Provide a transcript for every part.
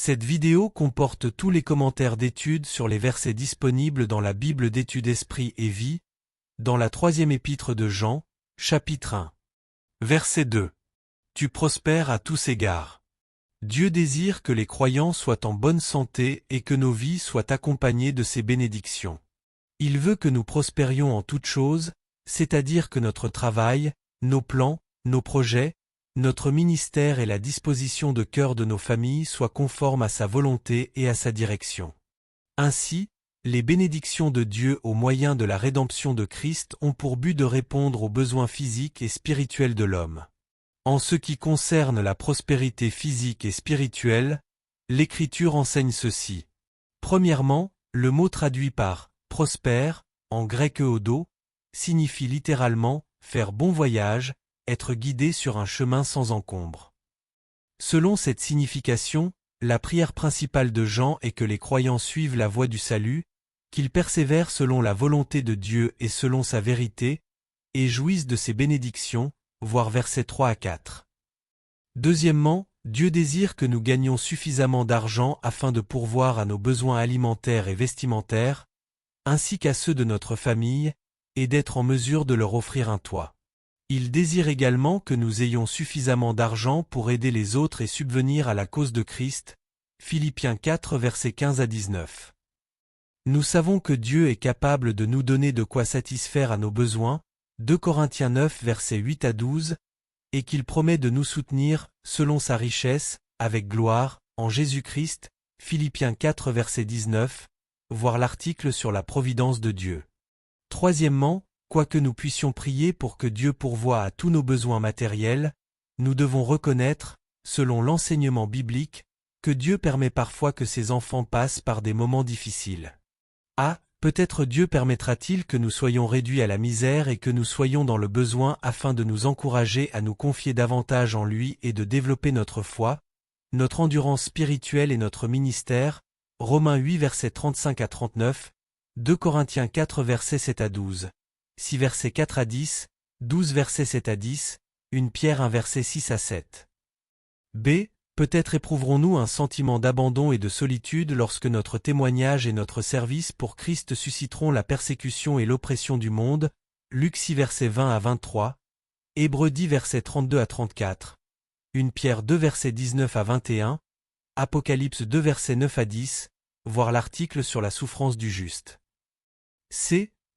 Cette vidéo comporte tous les commentaires d'études sur les versets disponibles dans la Bible d'études Esprit et Vie, dans la 3e épître de Jean, chapitre 1. Verset 2. Tu prospères à tous égards. Dieu désire que les croyants soient en bonne santé et que nos vies soient accompagnées de ses bénédictions. Il veut que nous prospérions en toutes choses, c'est-à-dire que notre travail, nos plans, nos projets, notre ministère et la disposition de cœur de nos familles soient conformes à sa volonté et à sa direction. Ainsi, les bénédictions de Dieu au moyen de la rédemption de Christ ont pour but de répondre aux besoins physiques et spirituels de l'homme. En ce qui concerne la prospérité physique et spirituelle, l'Écriture enseigne ceci. Premièrement, le mot traduit par « prospère » en grec euodo, signifie littéralement « faire bon voyage », être guidé sur un chemin sans encombre. Selon cette signification, la prière principale de Jean est que les croyants suivent la voie du salut, qu'ils persévèrent selon la volonté de Dieu et selon sa vérité, et jouissent de ses bénédictions, voir versets 3 à 4. Deuxièmement, Dieu désire que nous gagnions suffisamment d'argent afin de pourvoir à nos besoins alimentaires et vestimentaires, ainsi qu'à ceux de notre famille, et d'être en mesure de leur offrir un toit. Il désire également que nous ayons suffisamment d'argent pour aider les autres et subvenir à la cause de Christ. Philippiens 4 versets 15 à 19. Nous savons que Dieu est capable de nous donner de quoi satisfaire à nos besoins, 2 Corinthiens 9 versets 8 à 12, et qu'il promet de nous soutenir, selon sa richesse, avec gloire, en Jésus-Christ, Philippiens 4 verset 19, voir l'article sur la providence de Dieu. Troisièmement, quoique nous puissions prier pour que Dieu pourvoie à tous nos besoins matériels, nous devons reconnaître, selon l'enseignement biblique, que Dieu permet parfois que ses enfants passent par des moments difficiles. Peut-être Dieu permettra-t-il que nous soyons réduits à la misère et que nous soyons dans le besoin afin de nous encourager à nous confier davantage en lui et de développer notre foi, notre endurance spirituelle et notre ministère, Romains 8 versets 35 à 39, 2 Corinthiens 4 versets 7 à 12. 6 versets 4 à 10, 12 versets 7 à 10, 1 Pierre 1 verset 6 à 7. Peut-être éprouverons-nous un sentiment d'abandon et de solitude lorsque notre témoignage et notre service pour Christ susciteront la persécution et l'oppression du monde, Luc 6 versets 20 à 23, Hébreux 10 versets 32 à 34, 1 Pierre 2 versets 19 à 21, Apocalypse 2 versets 9 à 10, voir l'article sur la souffrance du juste.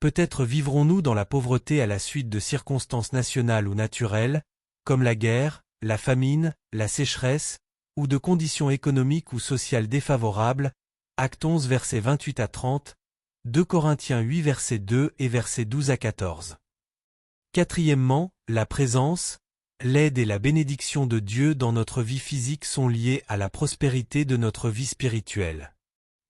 Peut-être vivrons-nous dans la pauvreté à la suite de circonstances nationales ou naturelles, comme la guerre, la famine, la sécheresse, ou de conditions économiques ou sociales défavorables, Actes 11 versets 28 à 30, 2 Corinthiens 8 versets 2 et versets 12 à 14. Quatrièmement, la présence, l'aide et la bénédiction de Dieu dans notre vie physique sont liées à la prospérité de notre vie spirituelle.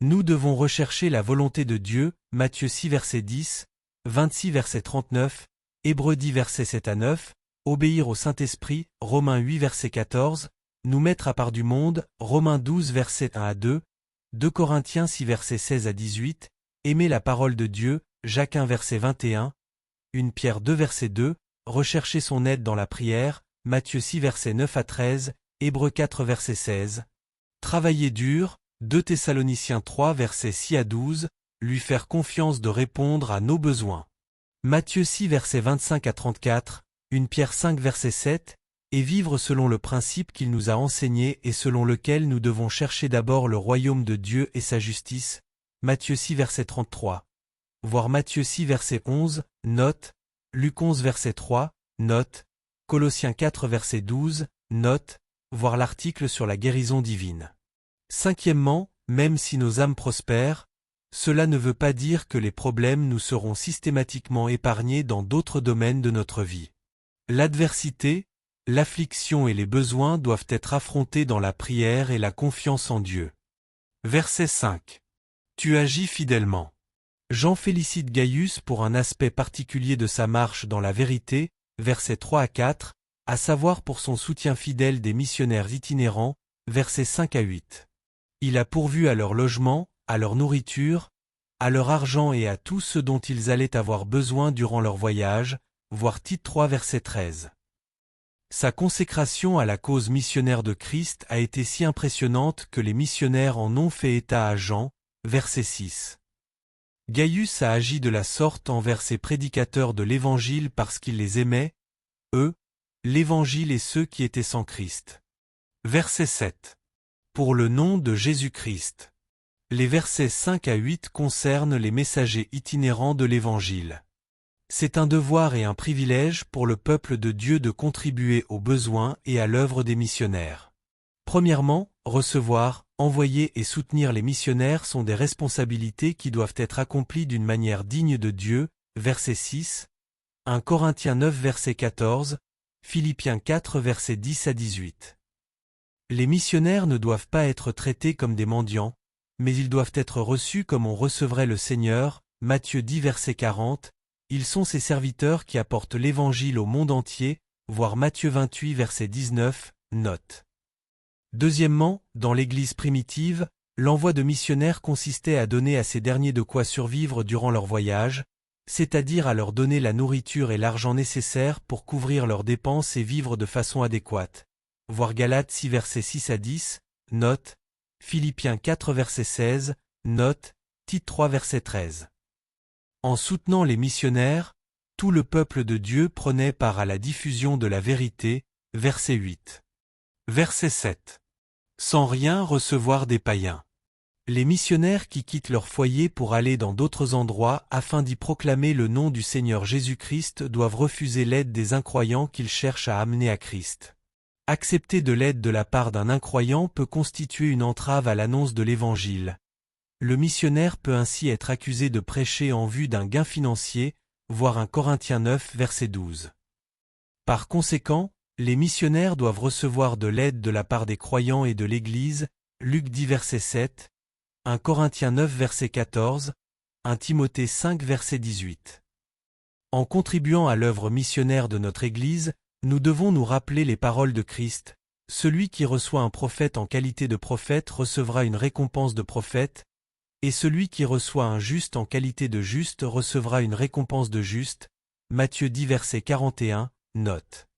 Nous devons rechercher la volonté de Dieu, Matthieu 6 verset 10, 26 verset 39, Hébreux 10 verset 7 à 9, obéir au Saint-Esprit, Romains 8 verset 14, nous mettre à part du monde, Romains 12 verset 1 à 2, 2 Corinthiens 6 verset 16 à 18, aimer la parole de Dieu, Jacques 1 verset 21, 1 Pierre 2 verset 2, rechercher son aide dans la prière, Matthieu 6 verset 9 à 13, Hébreux 4 verset 16, travailler dur, 2 Thessaloniciens 3 verset 6 à 12, lui faire confiance de répondre à nos besoins. Matthieu 6 verset 25 à 34, 1 Pierre 5 verset 7, et vivre selon le principe qu'il nous a enseigné et selon lequel nous devons chercher d'abord le royaume de Dieu et sa justice, Matthieu 6 verset 33. Voir Matthieu 6 verset 11, note, Luc 11 verset 3, note, Colossiens 4 verset 12, note, voir l'article sur la guérison divine. Cinquièmement, même si nos âmes prospèrent, cela ne veut pas dire que les problèmes nous seront systématiquement épargnés dans d'autres domaines de notre vie. L'adversité, l'affliction et les besoins doivent être affrontés dans la prière et la confiance en Dieu. Verset 5. Tu agis fidèlement. Jean félicite Gaius pour un aspect particulier de sa marche dans la vérité, versets 3 à 4, à savoir pour son soutien fidèle des missionnaires itinérants, versets 5 à 8. Il a pourvu à leur logement, à leur nourriture, à leur argent et à tout ce dont ils allaient avoir besoin durant leur voyage, voir Tite 3 verset 13. Sa consécration à la cause missionnaire de Christ a été si impressionnante que les missionnaires en ont fait état à Jean, verset 6. Gaius a agi de la sorte envers ses prédicateurs de l'Évangile parce qu'il les aimait, eux, l'Évangile et ceux qui étaient sans Christ. Verset 7. Pour le nom de Jésus-Christ. Les versets 5 à 8 concernent les messagers itinérants de l'Évangile. C'est un devoir et un privilège pour le peuple de Dieu de contribuer aux besoins et à l'œuvre des missionnaires. Premièrement, recevoir, envoyer et soutenir les missionnaires sont des responsabilités qui doivent être accomplies d'une manière digne de Dieu, verset 6, 1 Corinthiens 9 verset 14, Philippiens 4 verset 10 à 18. Les missionnaires ne doivent pas être traités comme des mendiants, mais ils doivent être reçus comme on recevrait le Seigneur, Matthieu 10 verset 40, ils sont ces serviteurs qui apportent l'Évangile au monde entier, voir Matthieu 28 verset 19, note. Deuxièmement, dans l'Église primitive, l'envoi de missionnaires consistait à donner à ces derniers de quoi survivre durant leur voyage, c'est-à-dire à leur donner la nourriture et l'argent nécessaires pour couvrir leurs dépenses et vivre de façon adéquate. Voir Galates 6 versets 6 à 10, note, Philippiens 4 verset 16, note, Tite 3 verset 13. En soutenant les missionnaires, tout le peuple de Dieu prenait part à la diffusion de la vérité, verset 8. Verset 7. Sans rien recevoir des païens. Les missionnaires qui quittent leur foyer pour aller dans d'autres endroits afin d'y proclamer le nom du Seigneur Jésus-Christ doivent refuser l'aide des incroyants qu'ils cherchent à amener à Christ. Accepter de l'aide de la part d'un incroyant peut constituer une entrave à l'annonce de l'Évangile. Le missionnaire peut ainsi être accusé de prêcher en vue d'un gain financier, voir 1 Corinthiens 9 verset 12. Par conséquent, les missionnaires doivent recevoir de l'aide de la part des croyants et de l'Église, Luc 10 verset 7, 1 Corinthiens 9 verset 14, 1 Timothée 5 verset 18. En contribuant à l'œuvre missionnaire de notre Église, nous devons nous rappeler les paroles de Christ. Celui qui reçoit un prophète en qualité de prophète recevra une récompense de prophète, et celui qui reçoit un juste en qualité de juste recevra une récompense de juste. Matthieu 10 verset 41, note.